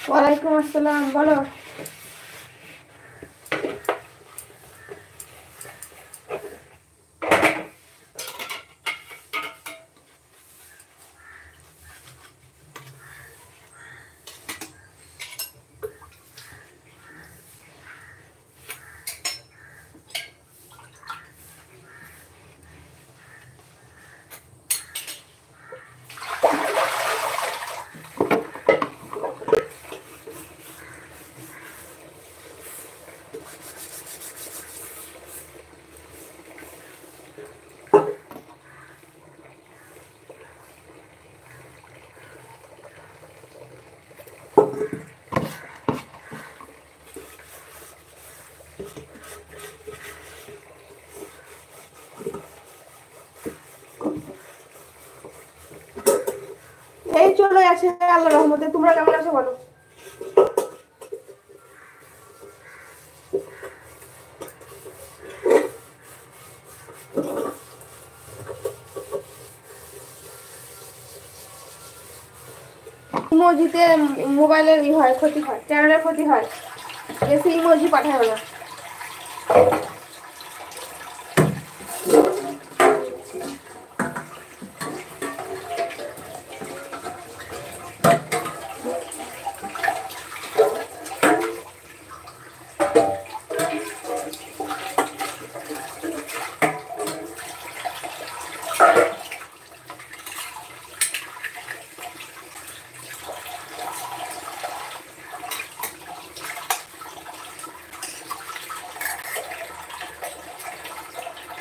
ওয়ালাইকুম আসসালাম, বলো। এই চলে আছে আল্লাহর রহমতে। তোমরা কেমন আছো বলো? ইমোজিতে মোবাইলের হয়, ক্ষতি হয়, চ্যানেলের ক্ষতি হয়, বেশি ইমোজি পাঠায় না।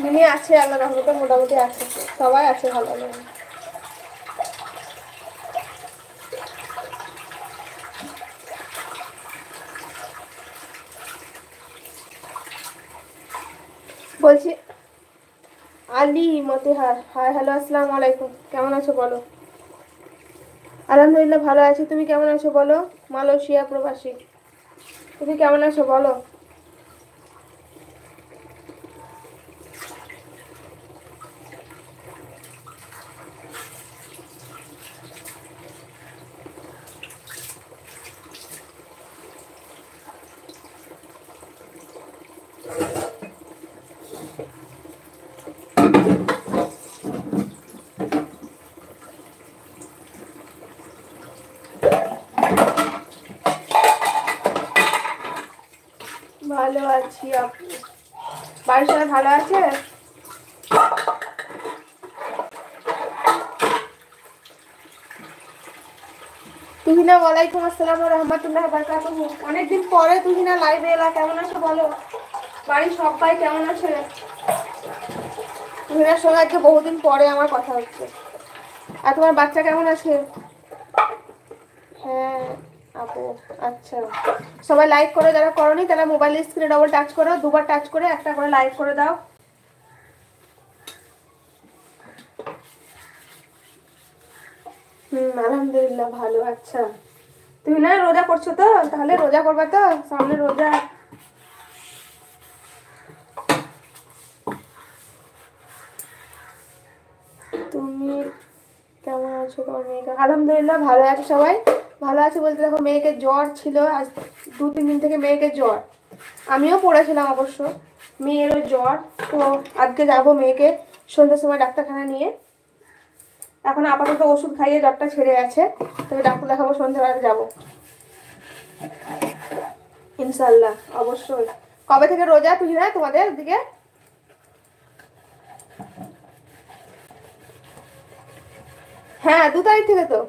মিনি আছে আল্লাহর রহমতে, মোটামুটি আছে, সবাই আছে ভালো ভালো। বলছি আলী মতিহার, হাই হ্যালো আসসালামু আলাইকুম, কেমন আছো বলো? আলহামদুলিল্লাহ ভালো আছি, তুমি কেমন আছো বলো? মালয়েশিয়া প্রবাসী, তুমি কেমন আছো বলো? ভালো আছি আপু, বাড়ির সবাই ভালো আছে? তুহিনা ওয়ালাইকুম আসসালাম ওয়া রাহমাতুল্লাহি ওয়া বারাকাতুহু। অনেকদিন পরে তুহিনা লাইভে এলা, কেমন আছো বলো? বাড়ির সবাই কেমন আছে? তুহিনার সঙ্গে আজকে বহুদিন পরে আমার কথা হচ্ছে। আর তোমার বাচ্চা কেমন আছে? হ্যাঁ আপু, আচ্ছা। সবাই লাইক করো, যারা করোনি তারা মোবাইলের স্ক্রিনে ডবল টাচ করো, দুবার টাচ করে একটা করে লাইক করে দাও। আলহামদুলিল্লাহ ভালো। আচ্ছা, তুমি না রোজা করছো তো? তাহলে রোজা করবা তো, সামনে রোজা। তুমি কেমন আছো? তোমার মেয়েকে? আলহামদুলিল্লাহ ভালো আছে, সবাই ভালো আছে বলতে দেখো, মেয়েকে জ্বর ছিল আজ 2-3 দিন থেকে, মেয়েকে জ্বর, আমিও পড়েছিলাম অবশ্য, মেয়েরও জ্বর। তো আজকে যাবো মেয়েকে সন্ধ্যের সময় ডাক্তারখানা নিয়ে। এখন আপাতত ওষুধ খাইয়ে জ্বরটা ছেড়ে গেছে, তবে ডাক্তার দেখাবো সন্ধ্যেবেলা যাবো ইনশাল্লাহ, অবশ্যই। কবে থেকে রোজা তুই না তোমাদের দিকে? হ্যাঁ 2 তারিখ থেকে তো।